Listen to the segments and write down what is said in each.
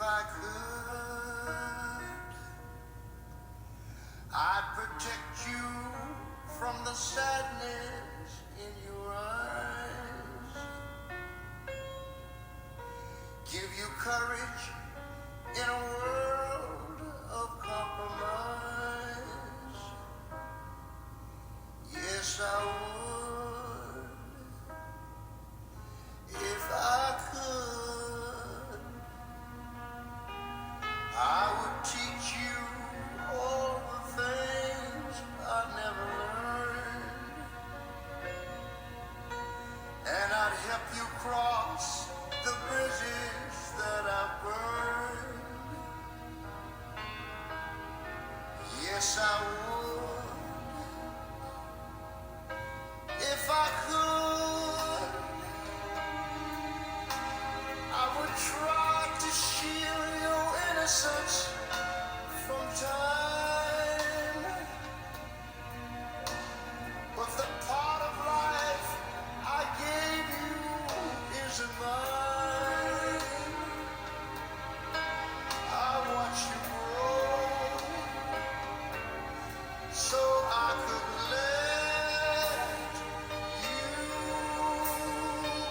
I could, I'd protect you from the sadness in your eyes, give you courage in a world of compromise. Yes, I would, if I could. I would teach you all the things I never learned, and I'd help you cross the bridges that I've burned. Yes, I would, if I could. I would try to shield your innocence from time, but the part of life I gave you isn't mine. I watch you grow so I could let you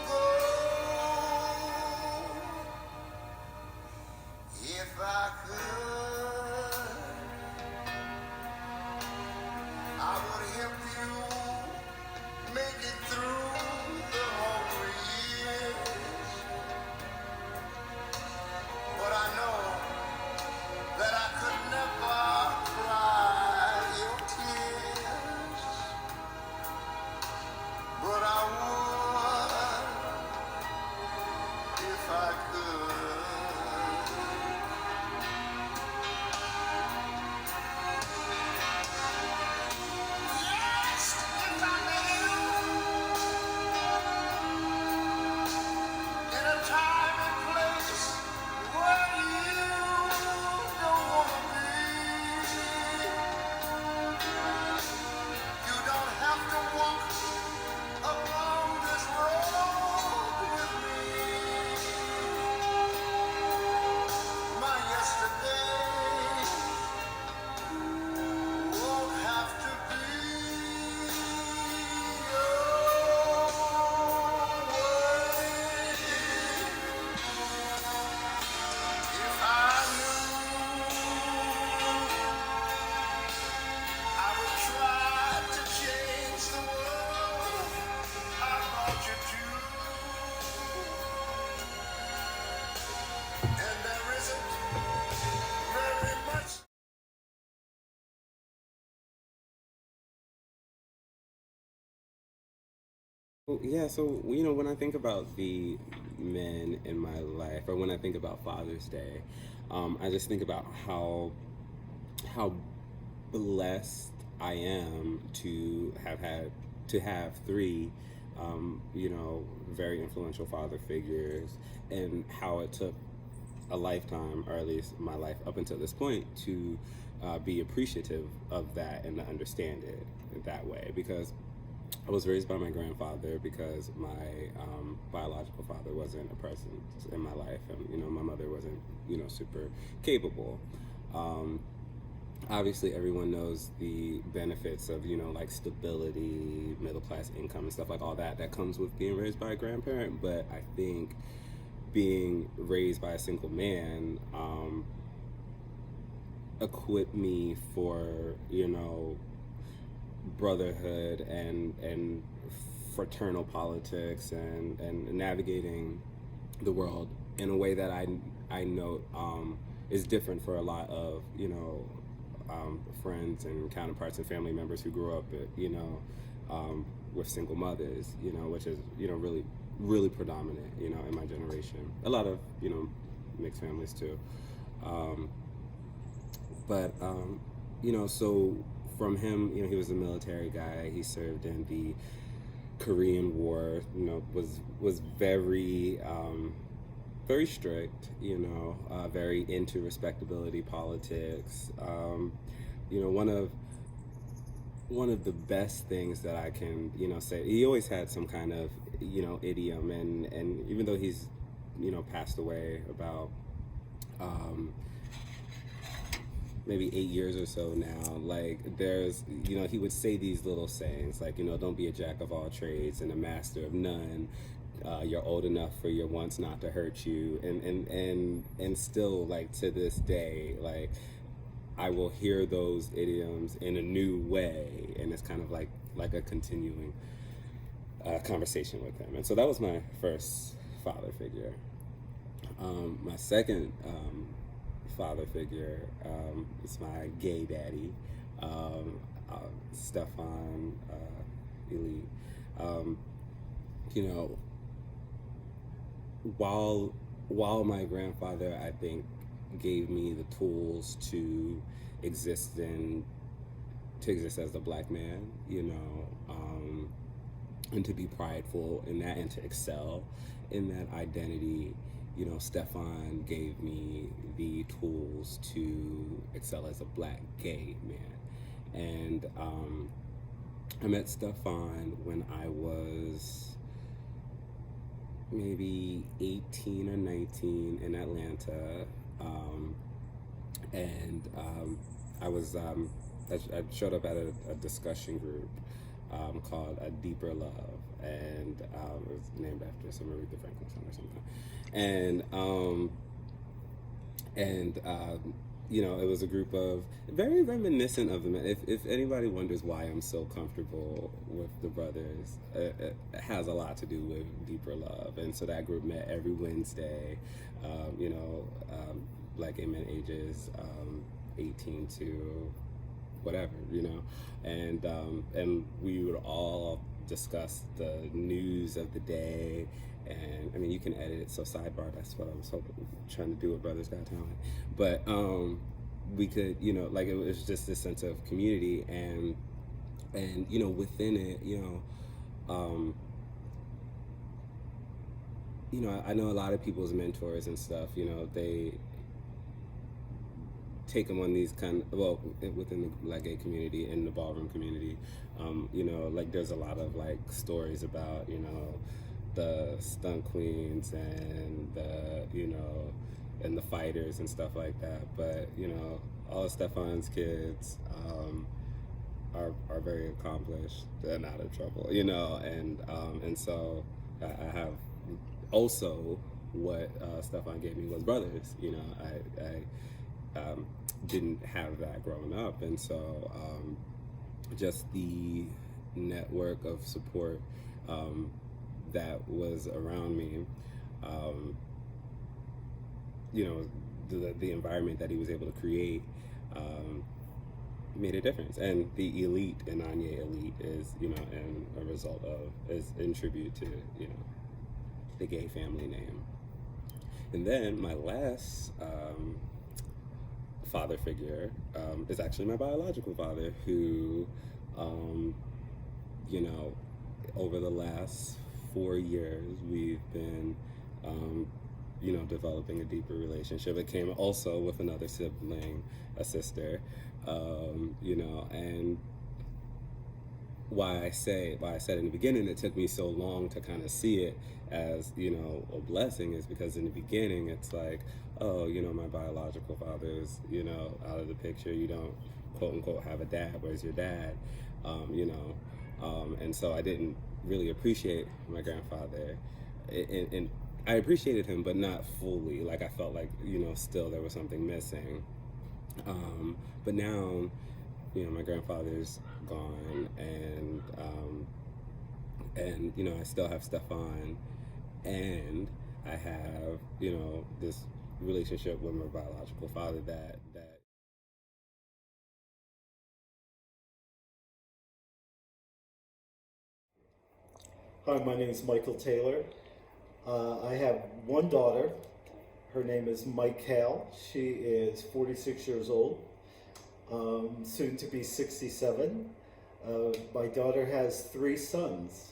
go. If I could, I would help you make it through the hungry years. But I know that I could never cry your tears. But I would if I could. Yes, if I knew in a time and place where you don't want to be, you don't have to walk along this road with me. My yesterday won't have to be always. If I knew, I would try to change the world. I thought you do, and there isn't very much. Well, yeah, so when I think about the men in my life, or when I think about Father's Day, I just think about how blessed I am to have three, very influential father figures, and how it took a lifetime, or at least my life up until this point, to be appreciative of that and to understand it that way. Because I was raised by my grandfather, because my biological father wasn't a presence in my life, and my mother wasn't super capable. Um, Obviously, everyone knows the benefits of like stability, middle class income, and stuff like all that comes with being raised by a grandparent. But I think being raised by a single man equipped me for brotherhood and fraternal politics, and navigating the world in a way that I know is different for a lot of friends and counterparts and family members who grew up with single mothers, which is really predominant in my generation. A lot of mixed families too. um, but so from him, he was a military guy. He served in the Korean War. Was very strict. Very into respectability politics. One of the best things that I can say, he always had some kind of idiom, and even though he's passed away about um, maybe 8 years or so now, like there's, he would say these little sayings like, don't be a jack of all trades and a master of none. You're old enough for your wants not to hurt you, and still, like, to this day, like, I will hear those idioms in a new way, and it's kind of like a continuing conversation with him. And so that was my first father figure. My second father figure is my gay daddy, Stefan Elite. Um, you know, while my grandfather, I think, gave me the tools to exist as a black man, and to be prideful in that and to excel in that identity. Stefan gave me the tools to excel as a black gay man. And I met Stefan when I was maybe 18 or 19 in Atlanta. I showed up at a discussion group called A Deeper Love, and it was named after some Aretha Franklin song or something. It was a group of very reminiscent of the men. If anybody wonders why I'm so comfortable with the brothers, it has a lot to do with Deeper Love. And so that group met every Wednesday, black gay men ages 18 to whatever, and we would all discuss the news of the day. And I mean, you can edit it, so sidebar, that's what I was trying to do with Brothers Got Talent. But we could, it was just this sense of community, and within it, I know a lot of people's mentors and stuff, they take them on these within the black gay community and the ballroom community, there's a lot of stories about, the stunt queens and and the fighters and stuff like that. But all of Stefan's kids are very accomplished. They're not in trouble, and so I have also what Stefan gave me was brothers. I didn't have that growing up, and so just the network of support that was around me, the environment that he was able to create made a difference. And the elite in Anye Elite is, and a result of, is in tribute to, the gay family name. And then my last father figure is actually my biological father, who, over the last 4 years, we've been, developing a deeper relationship. It came also with another sibling, a sister, and why I said in the beginning it took me so long to kind of see it as, a blessing, is because in the beginning it's like, oh, my biological father is, out of the picture. You don't, quote unquote, have a dad. Where's your dad? And so I didn't really appreciate my grandfather, and I appreciated him, but not fully. I felt like, still there was something missing. But now, my grandfather's gone, and I still have Stefan, and I have, this relationship with my biological father that Hi, my name is Michael Taylor. I have one daughter. Her name is Michael. She is 46 years old, soon to be 67. My daughter has 3 sons,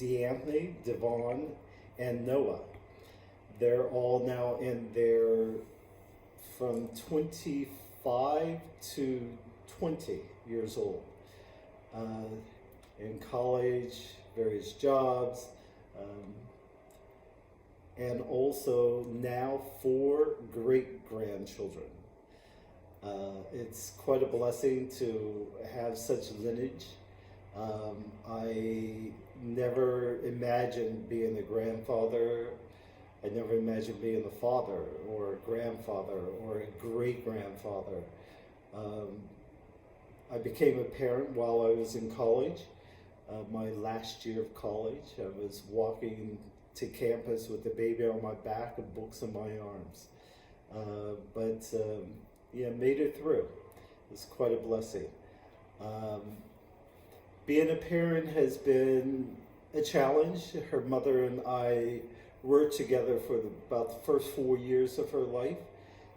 DeAnthony, Devon, and Noah. They're all now in their from 25 to 20 years old. In college, various jobs, and also now 4 great grandchildren. It's quite a blessing to have such lineage. I never imagined being a grandfather. I never imagined being a father or a grandfather or a great grandfather. I became a parent while I was in college. My last year of college, I was walking to campus with a baby on my back and books in my arms. Yeah, made it through. It was quite a blessing. Being a parent has been a challenge. Her mother and I worked together for about the first 4 years of her life,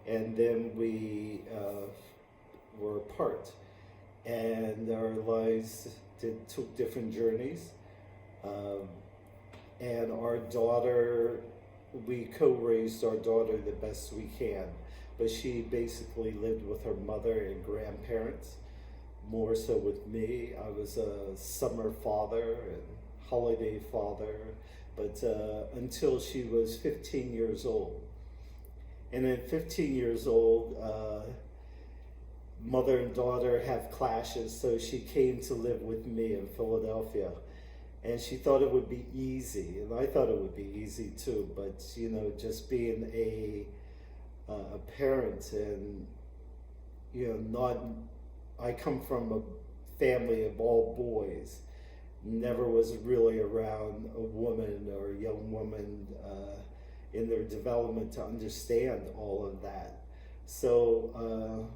and then we were apart. And our lives took different journeys. And our daughter, we co-raised our daughter the best we can. But she basically lived with her mother and grandparents, more so with me. I was a summer father and holiday father, but until she was 15 years old. And at 15 years old, mother and daughter have clashes, so she came to live with me in Philadelphia. And she thought it would be easy, and I thought it would be easy too, but you know, just being a parent and, you know, I come from a family of all boys, never was really around a woman or a young woman in their development to understand all of that. So,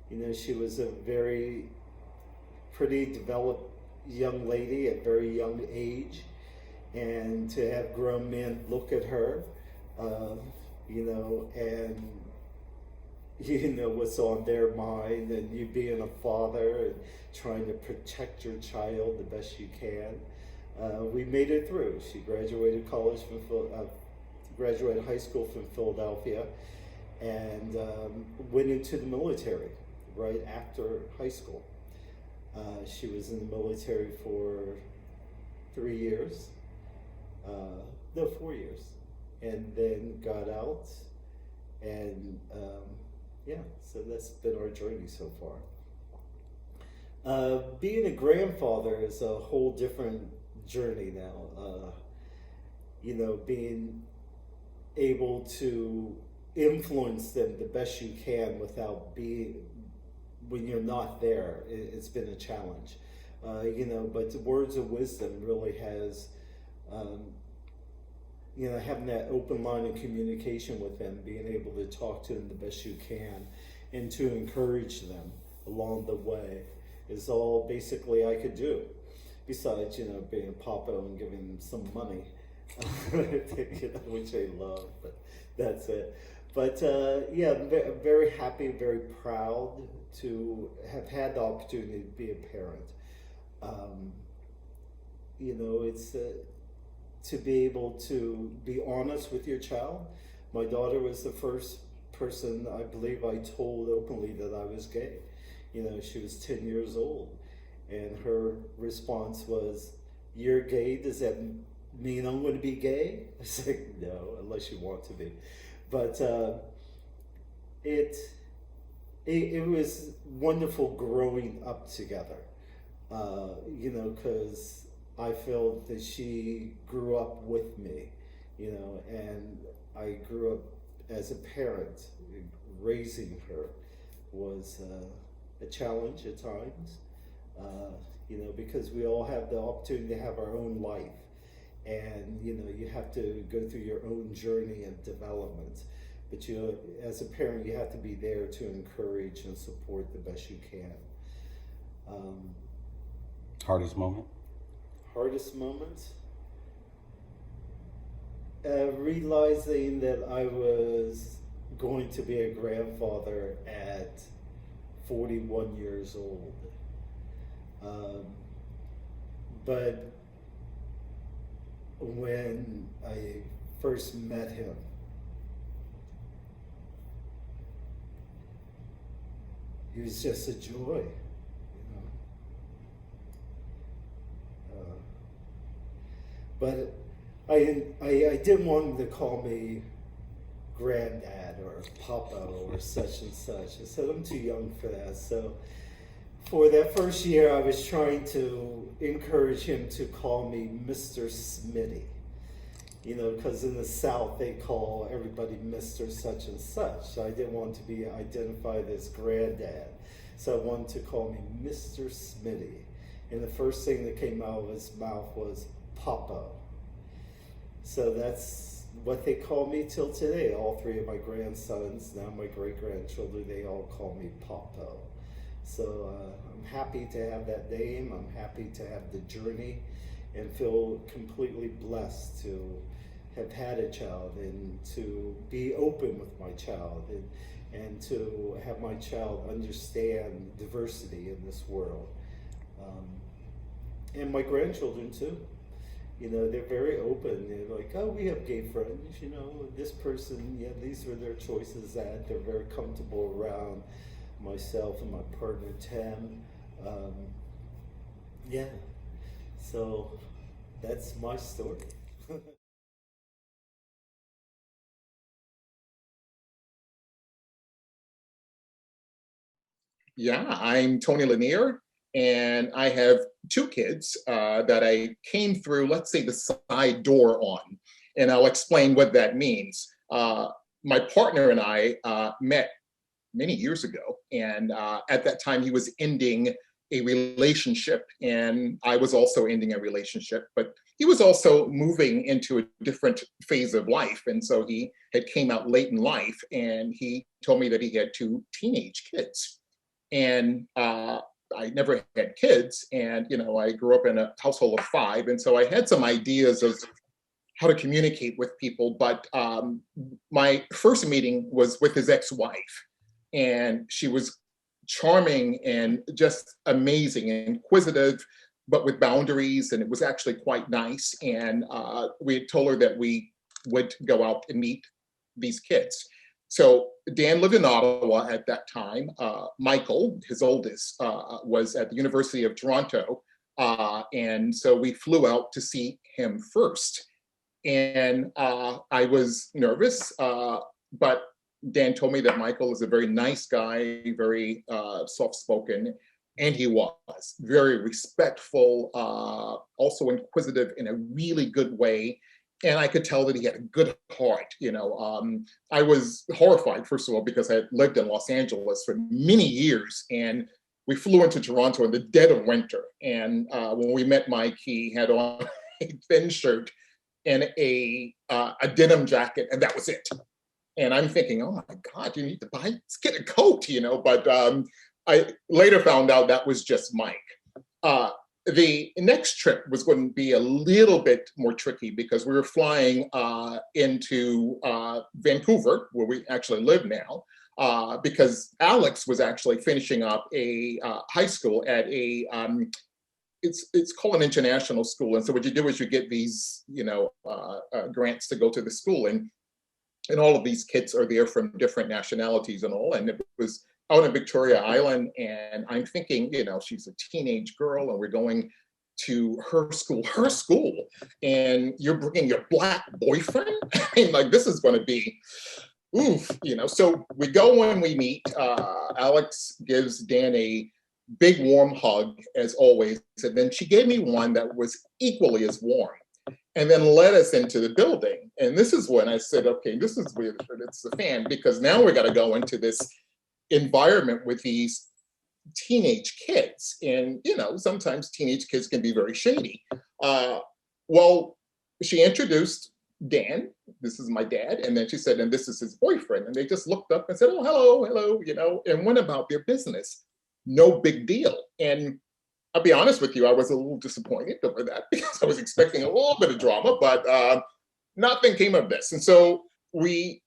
you know, she was a very pretty developed young lady at a very young age, and to have grown men look at her, you know, and you know what's on their mind, and you being a father and trying to protect your child the best you can. We made it through. She graduated graduated high school from Philadelphia, and went into the military right after high school. She was in the military for 3 years, no, 4 years, and then got out, and yeah, so that's been our journey so far. Being a grandfather is a whole different journey now. You know, being able to influence them the best you can without when you're not there, it's been a challenge. You know, but the words of wisdom really has, you know, having that open line of communication with them, being able to talk to them the best you can, and to encourage them along the way is all basically I could do. Besides, you know, being a papa and giving them some money, you know, which I love, but that's it. But yeah, I'm very happy, very proud to have had the opportunity to be a parent. You know, it's to be able to be honest with your child. My daughter was the first person I believe I told openly that I was gay. You know, she was 10 years old, and her response was, "You're gay? Does that mean I'm going to be gay?" I said, "No, unless you want to be." But it was wonderful growing up together, you know, because I felt that she grew up with me, you know, and I grew up as a parent. Raising her was a challenge at times, you know, because we all have the opportunity to have our own life. And, you know, you have to go through your own journey of development. But you, as a parent, you have to be there to encourage and support the best you can. Hardest moment? Hardest moment? Realizing that I was going to be a grandfather at 41 years old. But when I first met him, he was just a joy, you know. But I didn't want him to call me granddad or papa or such and such. I said I'm too young for that. So for that first year, I was trying to encourage him to call me Mr. Smitty. You know, because in the South they call everybody Mr. Such and such. So I didn't want to be identified as granddad. So I wanted to call me Mr. Smitty. And the first thing that came out of his mouth was Papa. So that's what they call me till today. All three of my grandsons, now my great-grandchildren, they all call me Papa. So I'm happy to have that name. I'm happy to have the journey and feel completely blessed to have had a child and to be open with my child and to have my child understand diversity in this world. And my grandchildren too. You know, they're very open. They're like, oh, we have gay friends, you know, this person, yeah, these are their choices that they're very comfortable around myself and my partner, Tim. Yeah. So that's my story. Yeah, I'm Tony Lanier, and I have two kids that I came through, let's say, the side door on, and I'll explain what that means. My partner and I met many years ago, and at that time he was ending a relationship, and I was also ending a relationship, but he was also moving into a different phase of life, and so he had came out late in life, and he told me that he had two teenage kids. And I never had kids, and I grew up in a household of five, and so I had some ideas of how to communicate with people. But my first meeting was with his ex-wife, and she was charming and just amazing and inquisitive, but with boundaries, and it was actually quite nice. And we had told her that we would go out and meet these kids. So Dan lived in Ottawa at that time. Michael, his oldest, was at the University of Toronto. And so we flew out to see him first. And I was nervous, but Dan told me that Michael is a very nice guy, very soft-spoken, and he was very respectful, also inquisitive in a really good way. And I could tell that he had a good heart. I was horrified, first of all, because I had lived in Los Angeles for many years, and we flew into Toronto in the dead of winter. And when we met Mike, he had on a thin shirt and a denim jacket, and that was it. And I'm thinking, oh my God, you need to let's get a coat, But I later found out that was just Mike. The next trip was going to be a little bit more tricky because we were flying into Vancouver, where we actually live now, because Alex was actually finishing up a high school at a it's called an international school. And so what you do is you get these grants to go to the school, and all of these kids are there from different nationalities and all. And it was out in Victoria Island, and I'm thinking, she's a teenage girl, and we're going to her school, and you're bringing your Black boyfriend. I mean, like, this is going to be, oof, So we go and we meet. Alex gives Dan a big warm hug, as always, and then she gave me one that was equally as warm, and then led us into the building. And this is when I said, okay, this is weird. It's the fan, because now we got to go into this environment with these teenage kids. And, sometimes teenage kids can be very shady. Well, she introduced Dan, this is my dad, and then she said, and this is his boyfriend. And they just looked up and said, oh, hello, and went about their business. No big deal. And I'll be honest with you, I was a little disappointed over that because I was expecting a little bit of drama, but nothing came of this. And so we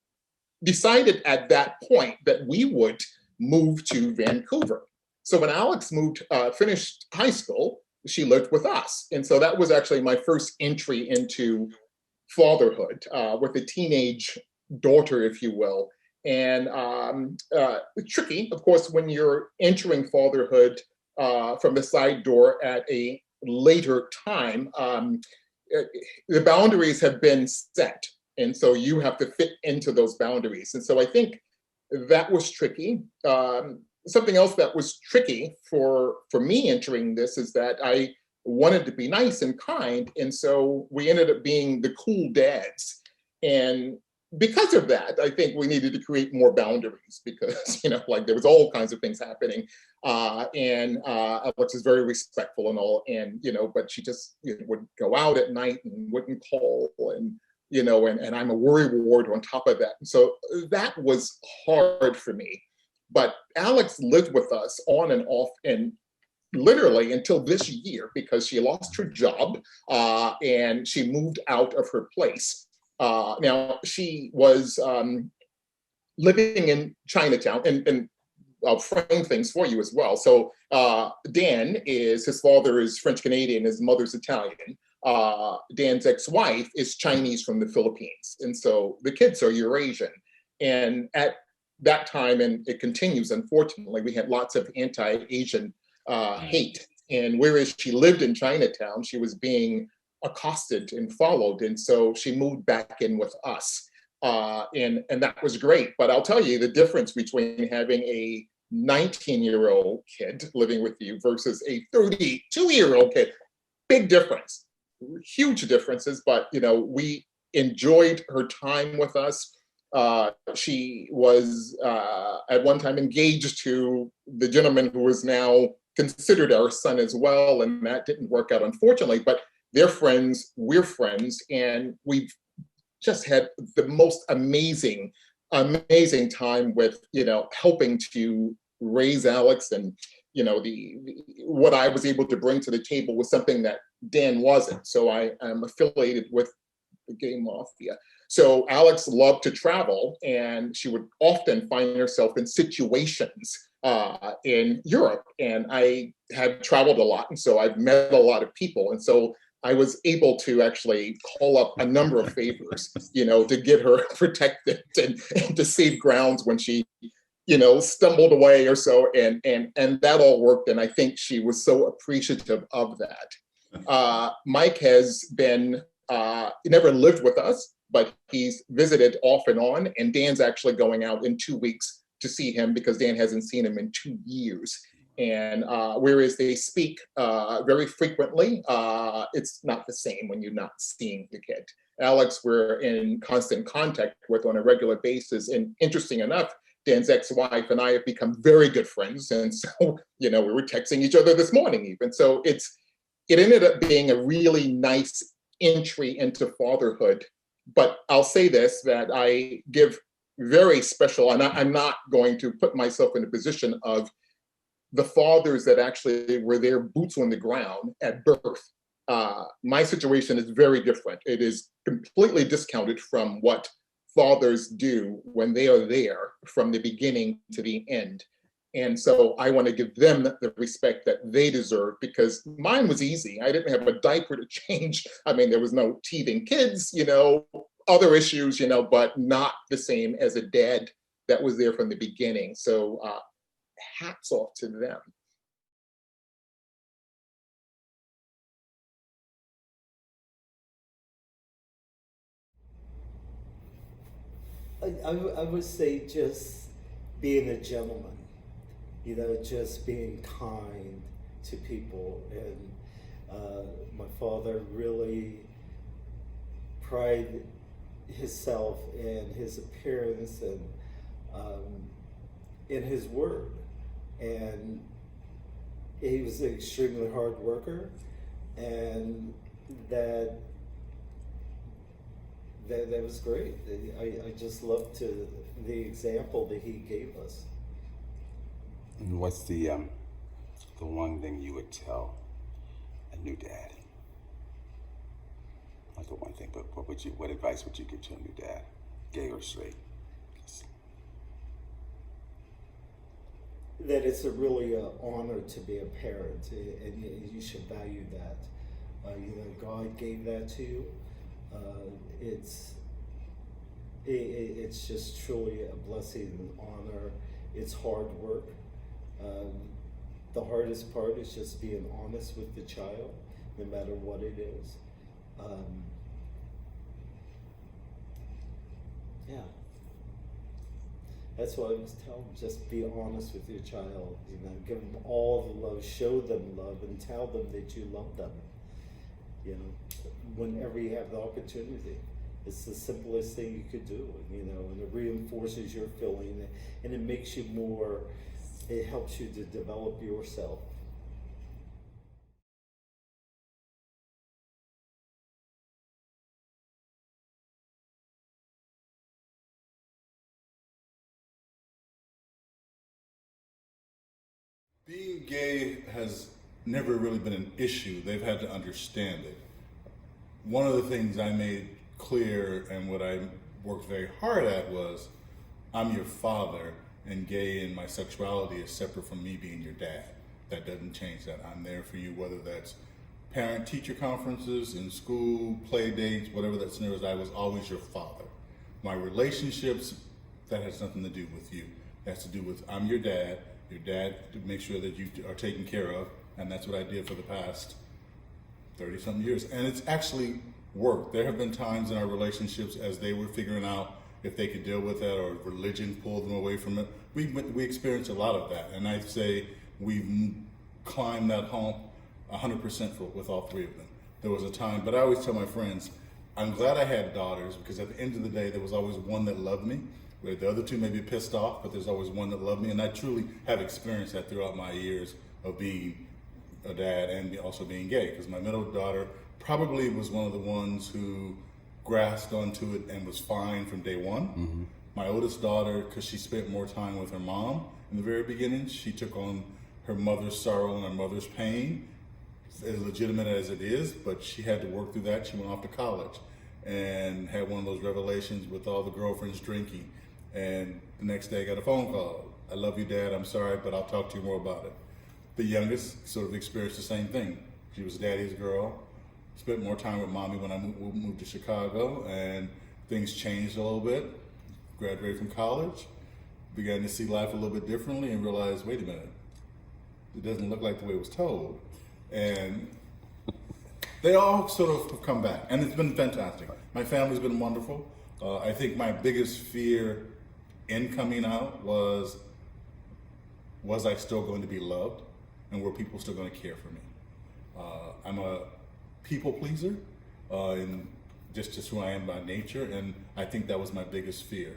decided at that point that we would move to Vancouver. So when Alex finished high school, she lived with us. And so that was actually my first entry into fatherhood with a teenage daughter, if you will. And tricky, of course, when you're entering fatherhood from the side door at a later time. the boundaries have been set, and so you have to fit into those boundaries. And so I think that was tricky. Something else that was tricky for me entering this is that I wanted to be nice and kind, and so we ended up being the cool dads. And because of that, I think we needed to create more boundaries because, like there was all kinds of things happening. And Alex is very respectful and all, and, but she just would go out at night and wouldn't call, and, and I'm a worry ward on top of that. And so that was hard for me. But Alex lived with us on and off, and literally until this year, because she lost her job and she moved out of her place. Now, she was living in Chinatown, and I'll frame things for you as well. So Dan his father is French Canadian, his mother's Italian. Dan's ex-wife is Chinese from the Philippines. And so the kids are Eurasian. And at that time, and it continues, unfortunately, we had lots of anti-Asian hate. And whereas she lived in Chinatown, she was being accosted and followed. And so she moved back in with us. And that was great. But I'll tell you the difference between having a 19-year-old kid living with you versus a 32-year-old kid, big difference, huge differences. But, we enjoyed her time with us. She was at one time engaged to the gentleman who is now considered our son as well. And that didn't work out, unfortunately, but they're friends, we're friends, and we've just had the most amazing time with, helping to raise Alex. And, what I was able to bring to the table was something that Dan wasn't. So I am affiliated with the Gay Mafia. So Alex loved to travel, and she would often find herself in situations in Europe. And I had traveled a lot, and so I've met a lot of people. And so I was able to actually call up a number of favors, to get her protected and to save grounds when she, stumbled away or so. And that all worked. And I think she was so appreciative of that. Mike has been, he never lived with us, but he's visited off and on. And Dan's actually going out in 2 weeks to see him because Dan hasn't seen him in 2 years. And whereas they speak very frequently, it's not the same when you're not seeing the kid. Alex, we're in constant contact with on a regular basis. And interesting enough, Dan's ex-wife and I have become very good friends. And so, we were texting each other this morning even. So it ended up being a really nice entry into fatherhood. But I'll say this, that I give very special, and I'm not going to put myself in a position of the fathers that actually were there, boots on the ground at birth. My situation is very different. It is completely discounted from what fathers do when they are there from the beginning to the end. And so I want to give them the respect that they deserve, because mine was easy. I didn't have a diaper to change. I mean, there was no teething kids, other issues, but not the same as a dad that was there from the beginning. So hats off to them. I would say just being a gentleman, just being kind to people. And my father really prided himself in his appearance and in his word. And he was an extremely hard worker, and that was great. I just loved the example that he gave us. And what's the one thing you would tell a new dad? Not the one thing, but what advice would you give to a new dad, gay or straight? That it's a really honor to be a parent, and you should value that. God gave that to you. It's just truly a blessing and honor. It's hard work. The hardest part is just being honest with the child, no matter what it is. Um, yeah. That's what I was telling them. Just be honest with your child. Give them all the love, show them love, and tell them that you love them. Whenever you have the opportunity. It's the simplest thing you could do, and it reinforces your feeling, and it makes you more, it helps you to develop yourself. Being gay has never really been an issue. They've had to understand it. One of the things I made clear and what I worked very hard at was, I'm your father, and gay and my sexuality is separate from me being your dad. That doesn't change that. I'm there for you, whether that's parent-teacher conferences, in school, play dates, whatever that scenario is. I was always your father. My relationships, that has nothing to do with you. It has to do with, I'm your dad to make sure that you are taken care of, and that's what I did for the past 30-something years. And it's actually worked. There have been times in our relationships as they were figuring out if they could deal with that, or religion pulled them away from it. We experienced a lot of that, and I'd say we've climbed that hump 100% with all three of them. There was a time, but I always tell my friends, I'm glad I had daughters, because at the end of the day, there was always one that loved me. Where the other two may be pissed off, but there's always one that loved me, and I truly have experienced that throughout my years of being a dad and also being gay, because my middle daughter probably was one of the ones who grasped onto it and was fine from day one. Mm-hmm. My oldest daughter, because she spent more time with her mom in the very beginning, she took on her mother's sorrow and her mother's pain, as legitimate as it is, but she had to work through that. She went off to college and had one of those revelations with all the girlfriends drinking. And the next day I got a phone call. I love you, Dad, I'm sorry, but I'll talk to you more about it. The youngest sort of experienced the same thing. She was daddy's girl, spent more time with mommy when I moved to Chicago, and things changed a little bit. Graduated from college, began to see life a little bit differently, and realized, wait a minute, it doesn't look like the way it was told. And they all sort of have come back, and it's been fantastic. My family's been wonderful. I think my biggest fear in coming out was I still going to be loved, and were people still going to care for me? I'm a people pleaser, and just who I am by nature, and I think that was my biggest fear.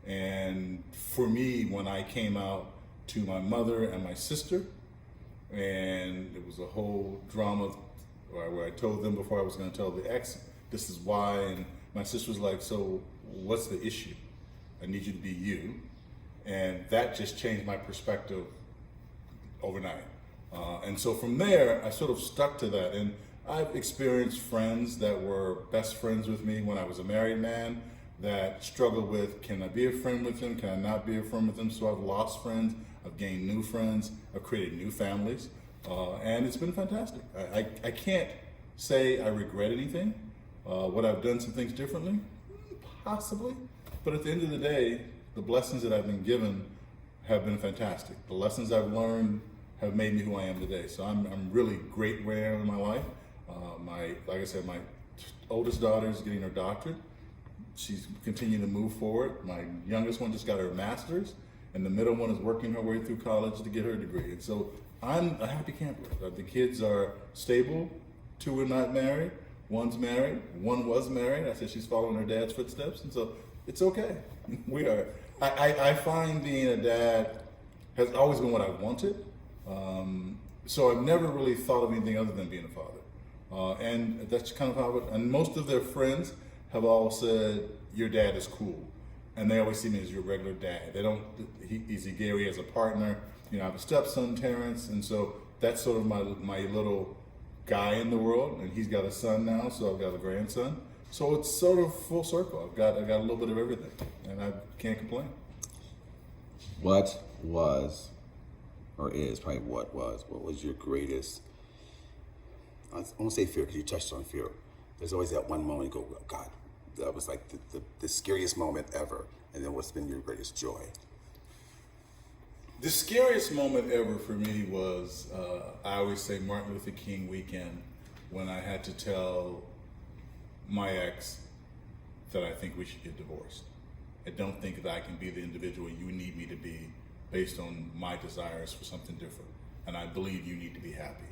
And for me, when I came out to my mother and my sister, and it was a whole drama where I told them before I was going to tell the ex, this is why, and my sister was like, so what's the issue? I need you to be you. And that just changed my perspective overnight. And so from there, I sort of stuck to that. And I've experienced friends that were best friends with me when I was a married man that struggled with, can I be a friend with them? Can I not be a friend with them? So I've lost friends, I've gained new friends, I've created new families. And it's been fantastic. I can't say I regret anything. Would I've done some things differently? Possibly. But at the end of the day, the blessings that I've been given have been fantastic. The lessons I've learned have made me who I am today. So I'm really great where I am in my life. Like I said, my oldest daughter is getting her doctorate. She's continuing to move forward. My youngest one just got her master's, and the middle one is working her way through college to get her degree. And so I'm a happy camper. The kids are stable. 2 are not married. 1's married. 1 was married. I said she's following her dad's footsteps, and so it's okay. We are. I find being a dad has always been what I wanted. So I've never really thought of anything other than being a father. And that's kind of how and most of their friends have all said, your dad is cool. And they always see me as your regular dad. They don't, he's a Gary as a partner. I have a stepson, Terrence. And so that's sort of my little guy in the world. And he's got a son now, so I've got a grandson. So it's sort of full circle. I've got a little bit of everything, and I can't complain. What was, or is probably what was your greatest, I won't say fear because you touched on fear. There's always that one moment you go, oh, God, that was like the scariest moment ever. And then what's been your greatest joy? The scariest moment ever for me was, I always say Martin Luther King weekend, when I had to tell my ex that I think we should get divorced. I don't think that I can be the individual you need me to be based on my desires for something different. And I believe you need to be happy.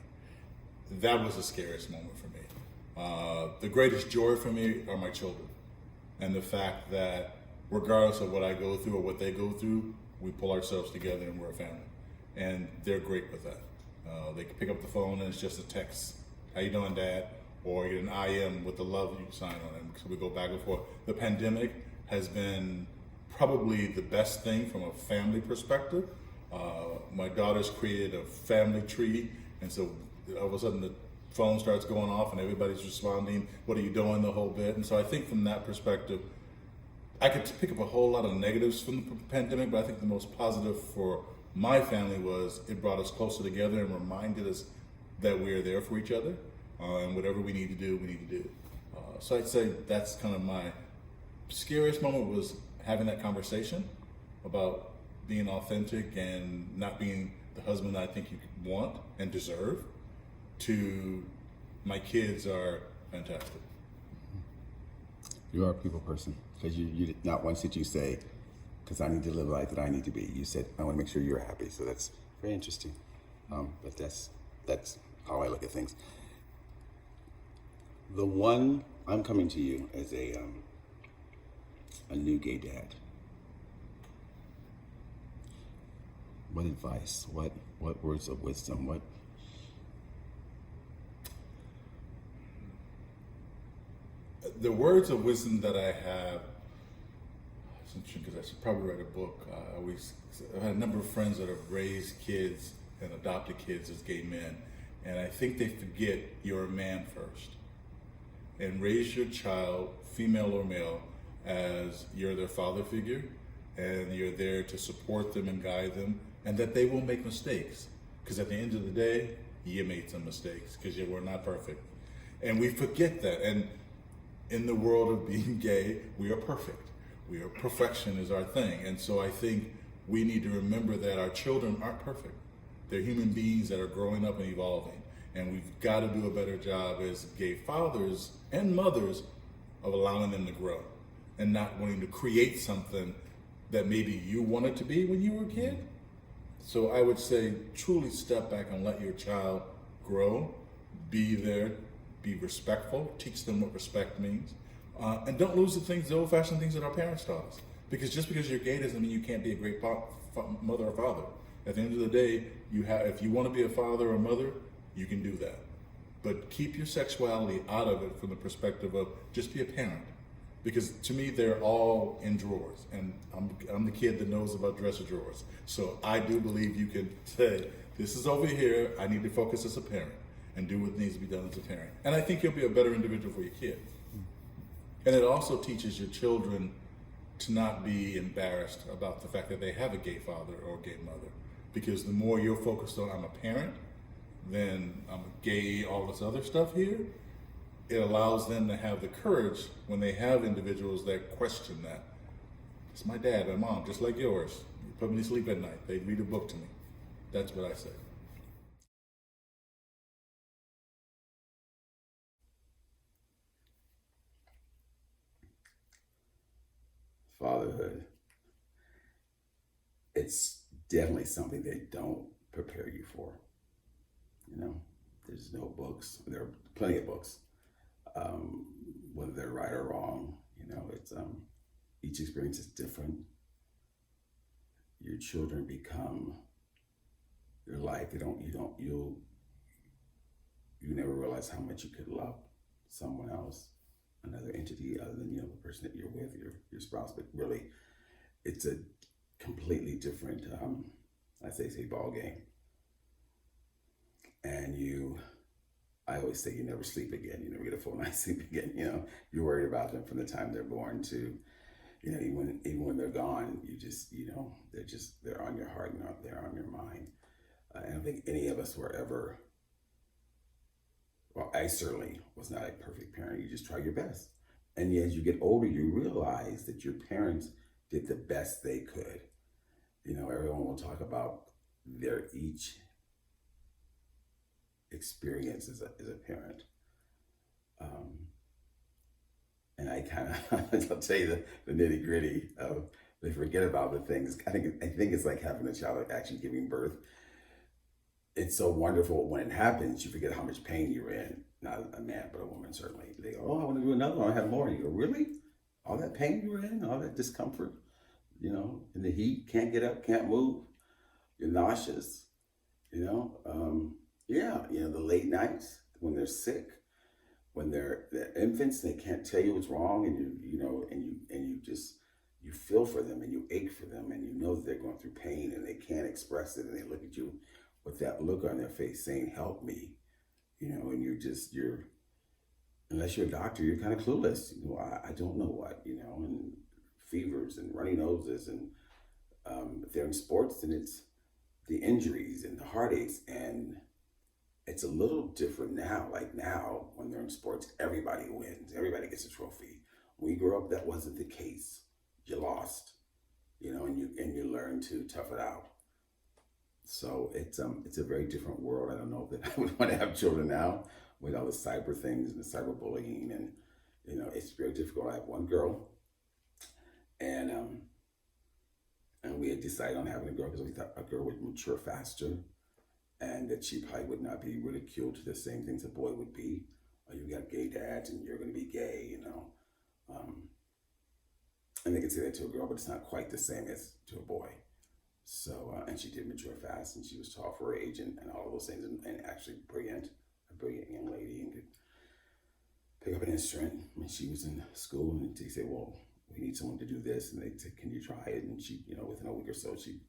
That was the scariest moment for me. The greatest joy for me are my children. And the fact that regardless of what I go through or what they go through, we pull ourselves together and we're a family. And they're great with that. They can pick up the phone and it's just a text. How you doing, Dad? Or you get an IM with the love you sign on it. So we go back and forth. The pandemic has been probably the best thing from a family perspective. My daughter's created a family tree, and so all of a sudden the phone starts going off and everybody's responding, what are you doing, the whole bit. And so I think from that perspective, I could pick up a whole lot of negatives from the pandemic, but I think the most positive for my family was it brought us closer together and reminded us that we are there for each other, and whatever we need to do, we need to do. So I'd say that's kind of my scariest moment, was having that conversation about being authentic and not being the husband that I think you want and deserve, to my kids are fantastic. You are a people person, because you not once did you say, because I need to live the life that I need to be. You said, I want to make sure you're happy. So that's very interesting. But that's how I look at things. The one, I'm coming to you as a new gay dad. What advice? What words of wisdom? What? The words of wisdom that I have, it's interesting because I should probably write a book. I've had a number of friends that have raised kids and adopted kids as gay men, and I think they forget you're a man first. And raise your child, female or male, as you're their father figure, and you're there to support them and guide them, and that they will make mistakes. Because at the end of the day, you made some mistakes, because you were not perfect. And we forget that. And in the world of being gay, we are perfect. Perfection is our thing. And so I think we need to remember that our children aren't perfect. They're human beings that are growing up and evolving. And we've got to do a better job as gay fathers and mothers of allowing them to grow and not wanting to create something that maybe you wanted to be when you were a kid. So I would say truly step back and let your child grow, be there, be respectful, teach them what respect means, and don't lose the old-fashioned things that our parents taught us. Because just because you're gay doesn't mean you can't be a great mother or father. At the end of the day, if you want to be a father or mother, you can do that. But keep your sexuality out of it from the perspective of just be a parent. Because to me, they're all in drawers. And I'm the kid that knows about dresser drawers. So I do believe you can say, this is over here, I need to focus as a parent and do what needs to be done as a parent. And I think you'll be a better individual for your kid. And it also teaches your children to not be embarrassed about the fact that they have a gay father or a gay mother. Because the more you're focused on, I'm a parent, then I'm a gay, all this other stuff here, it allows them to have the courage when they have individuals that question that. It's my dad, my mom, just like yours. You put me to sleep at night. They read a book to me. That's what I say. Fatherhood. It's definitely something they don't prepare you for. There's no books. There are plenty of books, whether they're right or wrong. It's each experience is different. Your children become your life. You never realize how much you could love someone else, another entity other than the person that you're with, your spouse. But really, it's a completely different, say ball game. And I always say you never sleep again. You never get a full night's sleep again. You're worried about them from the time they're born to, even when they're gone. You just, they're on your heart and they're on your mind. I don't think any of us were ever. Well, I certainly was not a perfect parent. You just try your best. And as you get older, you realize that your parents did the best they could. Everyone will talk about their each experience as a parent. And I kind of, I'll tell you the nitty gritty of, they forget about the things. I think it's like having a child, like actually giving birth. It's so wonderful when it happens. You forget how much pain you're in. Not a man, but a woman certainly. They go, "Oh, I want to do another one. I have more." And you go, "Really? All that pain you were in, all that discomfort, in the heat, can't get up, can't move, you're nauseous, yeah, the late nights when they're sick, when they're infants, they can't tell you what's wrong, and you just you feel for them and you ache for them, and you know that they're going through pain and they can't express it, and they look at you with that look on their face saying, 'Help me,' and you're unless you're a doctor, you're kind of clueless. I don't know what, and fevers and runny noses, and if they're in sports, then it's the injuries and the heartaches, and it's a little different now. Like now, when they're in sports, everybody wins, everybody gets a trophy. When we grew up, that wasn't the case. You lost, and you learn to tough it out. So it's a very different world. I don't know that I would want to have children now with all the cyber things and the cyberbullying, and it's very difficult. I have one girl, and we had decided on having a girl because we thought a girl would mature faster, and that she probably would not be ridiculed to the same things a boy would be. Oh, you got gay dads, and you're going to be gay, Um, and they can say that to a girl, but it's not quite the same as to a boy. So, and she did mature fast, and she was tall for her age, and all of those things, and actually a brilliant young lady, and could pick up an instrument. When she was in school, and they said, "Well, we need someone to do this," and they said, "Can you try it?" And she, within a week or so, she'd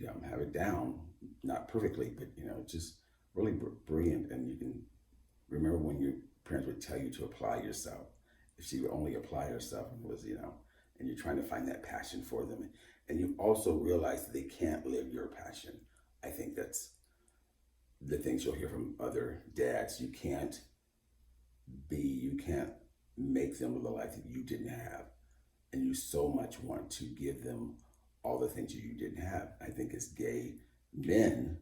have it down, not perfectly, but just really brilliant. And you can remember when your parents would tell you to apply yourself. If she would only apply herself, and was, and you're trying to find that passion for them. And you also realize that they can't live your passion. I think that's the things you'll hear from other dads. You can't make them live the life that you didn't have. And you so much want to give them all the things that you didn't have. I think as gay men,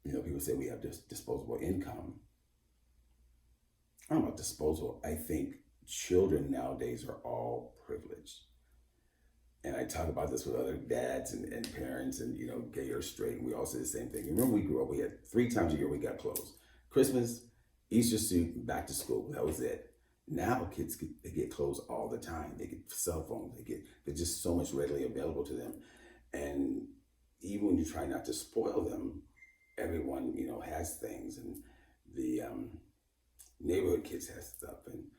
people say we have disposable income. I don't know about disposable. I think children nowadays are all privileged. And I talk about this with other dads and parents, and gay or straight, and we all say the same thing. Remember, we grew up, we had 3 times a year we got clothes: Christmas, Easter suit, and back to school. That was it. Now kids they get clothes all the time. They get cell phones. They're just so much readily available to them. And even when you try not to spoil them, everyone has things, and the neighborhood kids has stuff, and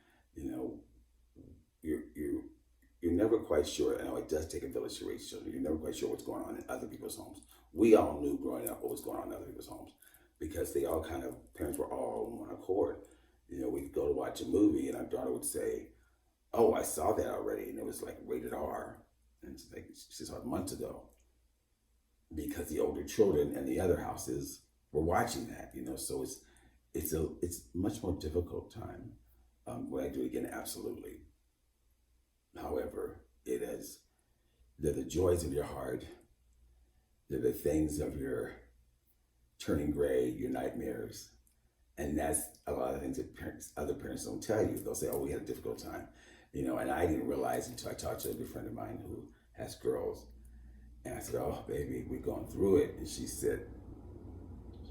you're never quite sure. I know it does take a village to raise children. You're never quite sure what's going on in other people's homes. We all knew growing up what was going on in other people's homes, because they all parents were all on one accord. We'd go to watch a movie, and our daughter would say, "Oh, I saw that already," and it was like rated R, and it's like she saw it months ago, because the older children in the other houses were watching that. So it's much more difficult time. Would I do it again? Absolutely. However, they're the joys of your heart. They're the things of your turning gray, your nightmares. And that's a lot of things that other parents don't tell you. They'll say, "Oh, we had a difficult time." And I didn't realize until I talked to a good friend of mine who has girls. And I said, "Oh, baby, we're going through it." And she said,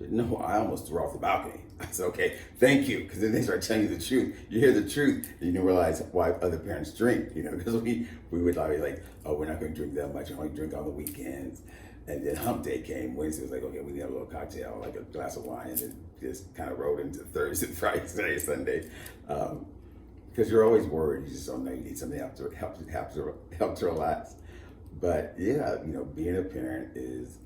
"No, I almost threw off the balcony." I said, "Okay, thank you." Because then they start telling you the truth. You hear the truth, and you don't realize why other parents drink, because we would always like, "Oh, we're not going to drink that much. I only drink on the weekends." And then hump day came. Wednesday was like, "Okay, we need a little cocktail, like a glass of wine," and then just kind of rolled into Thursday, Friday, Saturday, Sunday. Because you're always worried. You just don't know. You need something to help to relax. But yeah, being a parent is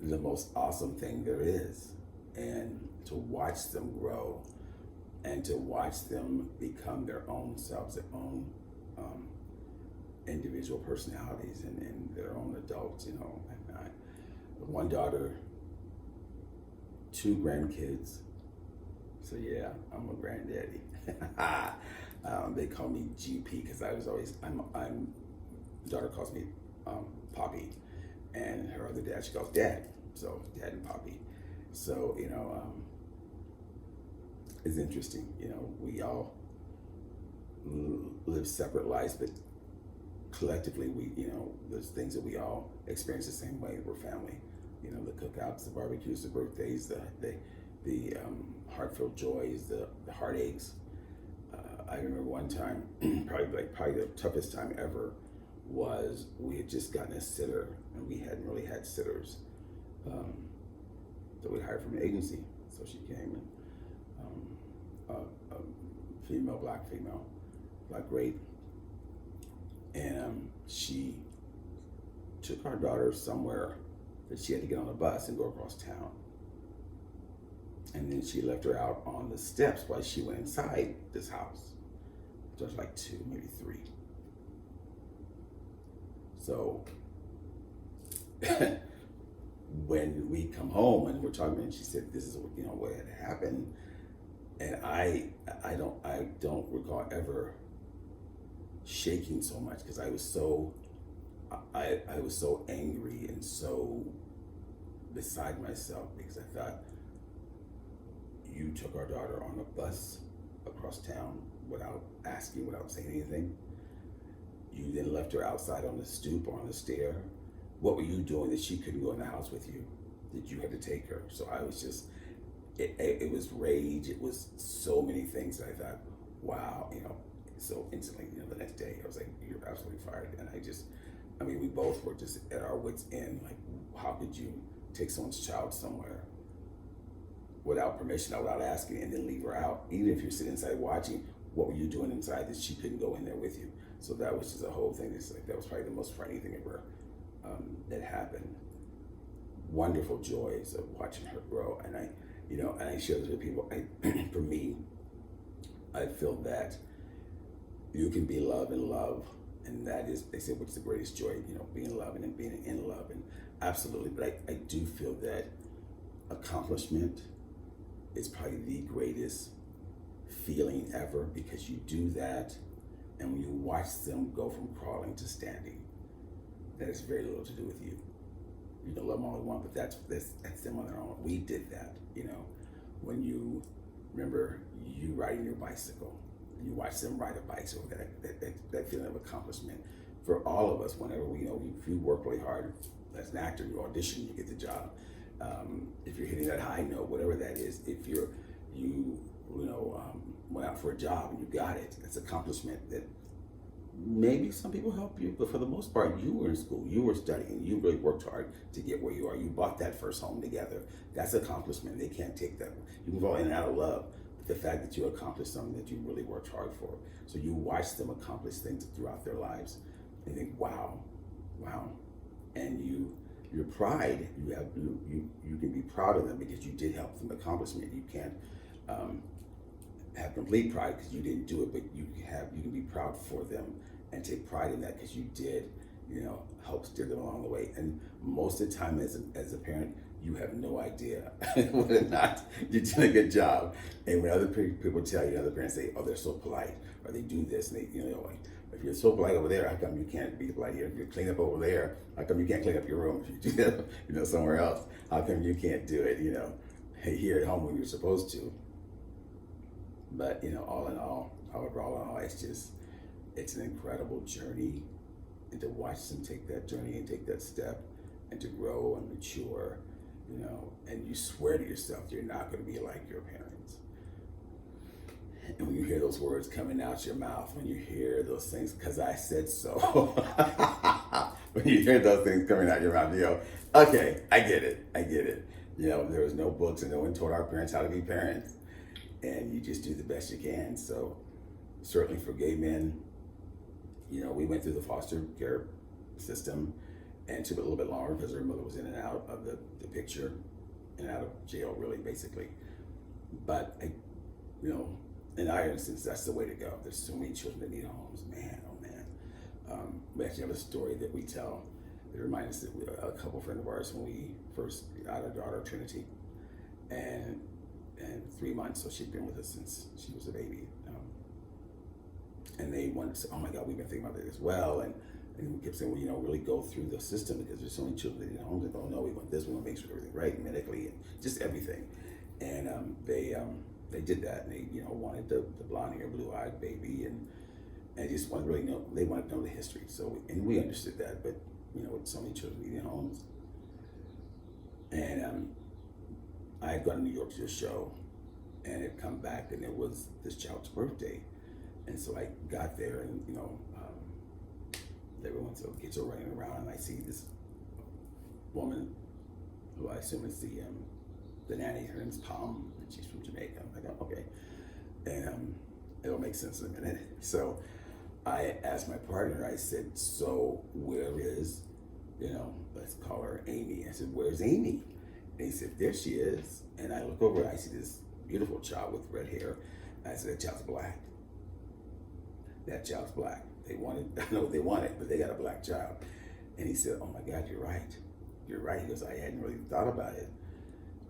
the most awesome thing there is. And to watch them grow, and to watch them become their own selves, their own individual personalities, and their own adults. And one daughter, 2 grandkids. So yeah, I'm a granddaddy. They call me GP because I'm daughter calls me Poppy, and her other dad she calls Dad. So Dad and Poppy. So it's interesting. live separate lives, but collectively there's things that we all experience the same way. We're family. The cookouts, the barbecues, the birthdays, the heartfelt joys, the heartaches. I remember one time, probably the toughest time ever was we had just gotten a sitter, and we hadn't really had sitters. So we hired from an agency. So she came, and a black female, great, and she took our daughter somewhere that she had to get on a bus and go across town. And then she left her out on the steps while she went inside this house. So it was like 2, maybe 3. So when we come home and we're talking, and she said, "This is what had happened," and I don't recall ever shaking so much, because I was so angry and so beside myself, because I thought, you took our daughter on a bus across town without asking, without saying anything. You then left her outside on the stoop or on the stair. What were you doing that she couldn't go in the house with you? That you had to take her? So I was just, it was rage. It was so many things that I thought, wow, so instantly, the next day I was like, you're absolutely fired. And we both were just at our wits' end. Like, how could you take someone's child somewhere without permission, without asking, and then leave her out? Even if you're sitting inside watching, what were you doing inside that she couldn't go in there with you? So that was just a whole thing. It's like, that was probably the most frightening thing ever that happened. Wonderful joys of watching her grow. And I share this with people. For me, I feel that you can be loved and love, and that is, they say, what's the greatest joy? Being loved and being in love, and absolutely. But I do feel that accomplishment is probably the greatest feeling ever, because you do that, and when you watch them go from crawling to standing, that has very little to do with you. You can love them all you want, but that's them on their own. We did that, when you remember you riding your bicycle, and you watch them ride a bicycle, that feeling of accomplishment. For all of us, whenever if you work really hard as an actor, you audition, you get the job. If you're hitting that high note, whatever that is, if you went out for a job and you got it, that's accomplishment. That maybe some people help you, but for the most part, you were in school, you were studying, you really worked hard to get where you are. You bought that first home together. That's accomplishment. They can't take that. You can fall in and out of love, but the fact that you accomplished something that you really worked hard for. So you watch them accomplish things throughout their lives, and you think, wow, and your pride, you can be proud of them because you did help them accomplishment. You can't have complete pride because you didn't do it, but you can be proud for them and take pride in that because you did, help steer them along the way. And most of the time, as a parent, you have no idea whether or not you did a good job. And when other people tell you, other parents say, "Oh, they're so polite," or they do this, and they, if you're so polite over there, how come you can't be polite here? If you clean up over there, how come you can't clean up your room? If you do that, somewhere else, how come you can't do it, here at home when you're supposed to? But, all in all, it's an incredible journey, and to watch them take that journey and take that step and to grow and mature, and you swear to yourself you're not going to be like your parents. And when you hear those words coming out your mouth, when you hear those things, because I said so, when you hear those things coming out your mouth, you go, okay, I get it. There was no books, and no one taught our parents how to be parents. And you just do the best you can. So certainly for gay men, we went through the foster care system, and it took a little bit longer because her mother was in and out of the picture, in and out of jail, really, basically. But in our instance, that's the way to go. There's so many children that need homes, man, oh man. We actually have a story that we tell that reminds us that a couple friend of ours, when we first got our daughter Trinity, and 3 months, so she'd been with us since she was a baby. And they wanted to say, "Oh my God, we've been thinking about it as well." And we kept saying, "Well, really go through the system because there's so many children that need homes." And oh no, we want this, we want to make sure everything's right medically and just everything. And they did that, and they wanted the blonde hair, blue eyed baby, and and just want to really know. They want to know the history. So, and we understood that, but with so many children leaving homes, and I had gone to New York to a show, and had come back, and it was this child's birthday, and so I got there, and everyone's kids are running around, and I see this woman, who I assume is the nanny. Her name's Palm, and she's from Jamaica. I'm like, oh, okay, and it'll make sense in a minute. So I asked my partner. I said, so where is, let's call her Amy. I said, where's Amy? And he said, there she is. And I look over, and I see this beautiful child with red hair. And I said, that child's black. That child's black. They wanted, I know what they wanted, but they got a black child. And he said, oh my God, you're right. You're right. He goes, I hadn't really thought about it.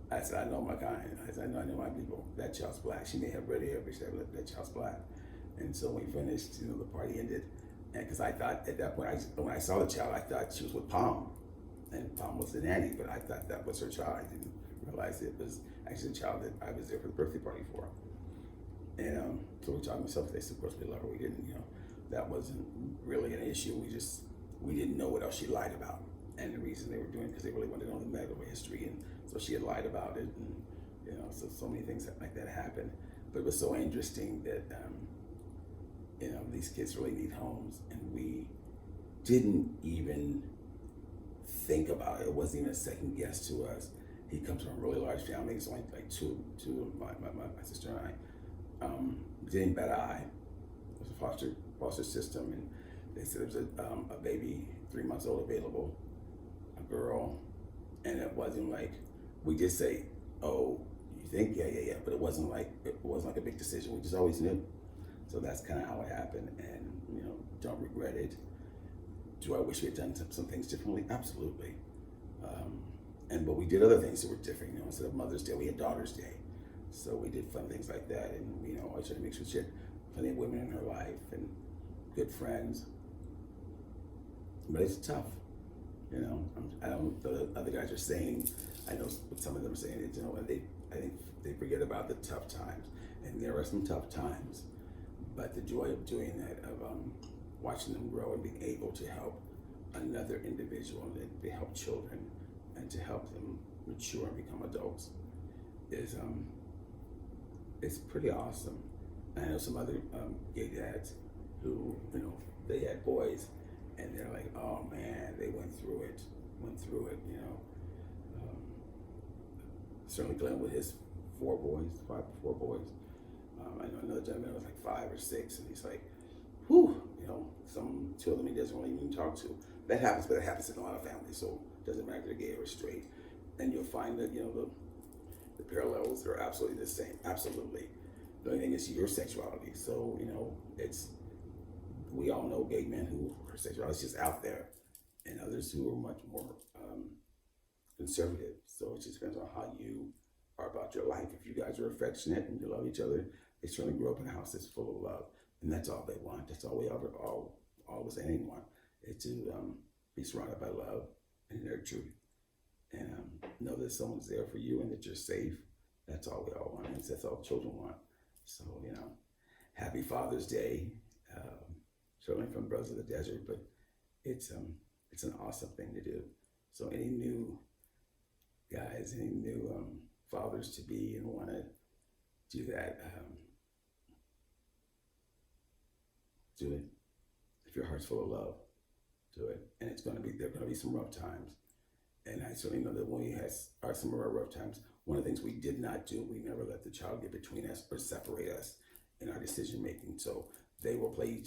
I said, I know my kind. I said, I know my people. That child's black. She may have red hair, but she said, that child's black. And so when we finished, the party ended. And because I thought at that point, when I saw the child, I thought she was with Palm. And Palm was the nanny, but I thought that was her child. I didn't realize it was actually the child that I was there for the birthday party for. And so we talked to myself. They said, of course, we love her. We didn't, that wasn't really an issue. We didn't know what else she lied about. And the reason they were doing it because they really wanted to know the medical history. And so she had lied about it. And, so many things like that happened. But it was so interesting that, these kids really need homes. And we didn't even think about it. It wasn't even a second guess to us. He comes from a really large family. It's only like two of my sister and I. Didn't bat an eye. It was a foster system, and they said there was a baby 3 months old available, a girl, and it wasn't like we just say, oh, you think, yeah, but it wasn't like a big decision. We just always knew. So that's kind of how it happened, and don't regret it. Do I wish we had done some things differently? Absolutely. But we did other things that were different. Instead of Mother's Day, we had Daughter's Day. So we did fun things like that, and I tried to make sure she had plenty of women in her life and good friends. But it's tough, I don't. The other guys are saying, I know what some of them are saying it. And I think they forget about the tough times, and there are some tough times. But the joy of doing that, of watching them grow and being able to help another individual, and to help children, and to help them mature and become adults, is it's pretty awesome. And I know some other gay dads who, they had boys, and they're like, oh man, they went through it. Certainly Glenn with his four boys. I know another gentleman was like 5 or 6, and he's like, whew, two of them he doesn't really even talk to. That happens, but it happens in a lot of families, so it doesn't matter if they're gay or straight. And you'll find that, the parallels are absolutely the same, absolutely. The only thing is your sexuality. So, we all know gay men who are sexuality is just out there, and others who are much more conservative. So it just depends on how you are about your life. If you guys are affectionate and you love each other, they certainly grow up in a house that's full of love, and that's all they want. That's all we ever all of us anyone want, is to be surrounded by love and nurtured, and know that someone's there for you and that you're safe. That's all we all want, and that's all children want. So happy Father's Day, certainly from Brothers of the Desert, but it's an awesome thing to do. So any new guys, any new fathers to be and want to do that, do it. If your heart's full of love, do it. And there are going to be some rough times. And I certainly know that when we are some of our rough times, one of the things we did not do, we never let the child get between us or separate us in our decision making. So they will play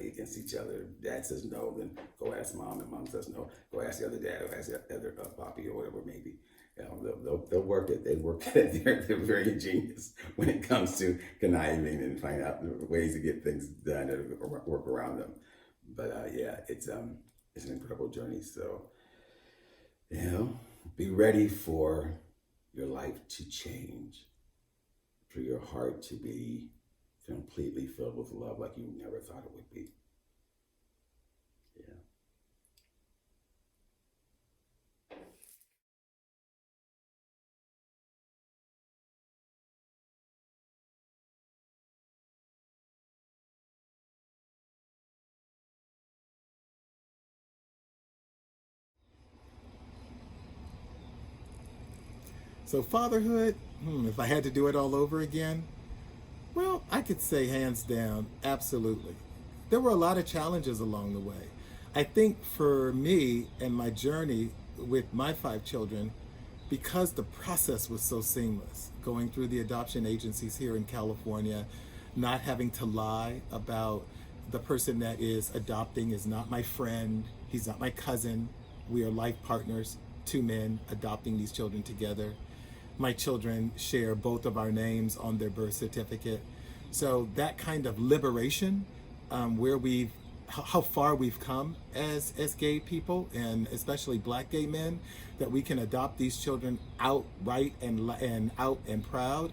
against each other. Dad says no, then go ask mom, and mom says no, go ask the other dad, or ask the other poppy, or whatever it may be. They'll work it. They work at it. They're very ingenious when it comes to conniving and finding out ways to get things done or work around them. But it's an incredible journey. So be ready for your life to change, for your heart to be completely filled with love like you never thought it would be. So fatherhood, if I had to do it all over again, well, I could say hands down, absolutely. There were a lot of challenges along the way. I think for me and my journey with my 5 children, because the process was so seamless, going through the adoption agencies here in California, not having to lie about the person that is adopting is not my friend, he's not my cousin. We are life partners, 2 men adopting these children together. My children share both of our names on their birth certificate. So that kind of liberation, how far we've come as gay people, and especially Black gay men, that we can adopt these children outright and out and proud,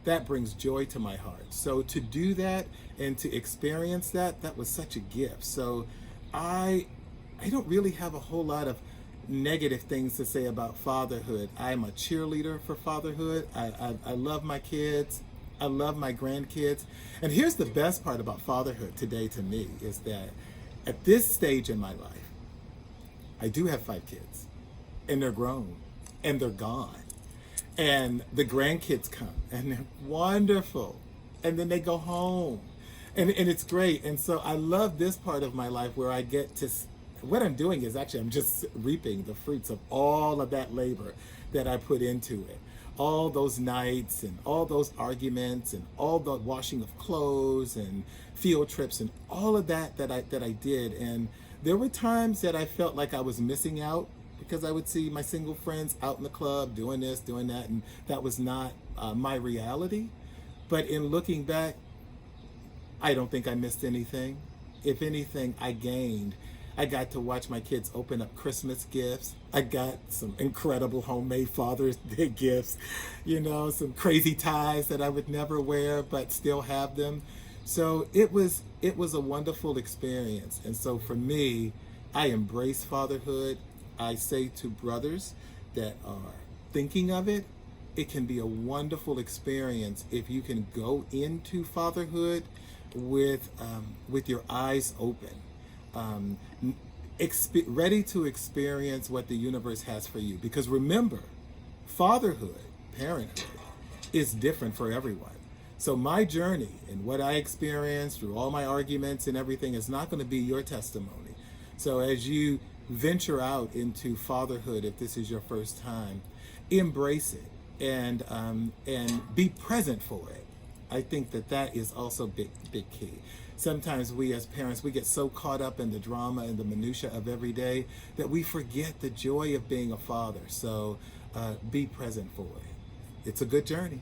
that brings joy to my heart. So to do that and to experience that, that was such a gift. So I don't really have a whole lot of negative things to say about fatherhood. I'm a cheerleader for fatherhood. I love my kids. I love my grandkids. And here's the best part about fatherhood today to me is that at this stage in my life, I do have 5 kids, and they're grown, and they're gone. And the grandkids come, and they're wonderful. And then they go home, and it's great. And so I love this part of my life where I get to, what I'm doing is actually I'm just reaping the fruits of all of that labor that I put into it. All those nights and all those arguments and all the washing of clothes and field trips and all of that I did. And there were times that I felt like I was missing out because I would see my single friends out in the club doing this, doing that, and that was not my reality. But in looking back, I don't think I missed anything. If anything, I gained. I got to watch my kids open up Christmas gifts. I got some incredible homemade Father's Day gifts, some crazy ties that I would never wear but still have them. So it was a wonderful experience. And so for me, I embrace fatherhood. I say to brothers that are thinking of it, it can be a wonderful experience if you can go into fatherhood with your eyes open. Ready to experience what the universe has for you. Because remember, fatherhood, parenthood, is different for everyone. So my journey and what I experienced through all my arguments and everything is not going to be your testimony. So as you venture out into fatherhood, if this is your first time, embrace it and be present for it. I think that is also big key. Sometimes we as parents, we get so caught up in the drama and the minutia of every day that we forget the joy of being a father. So be present for it. It's a good journey.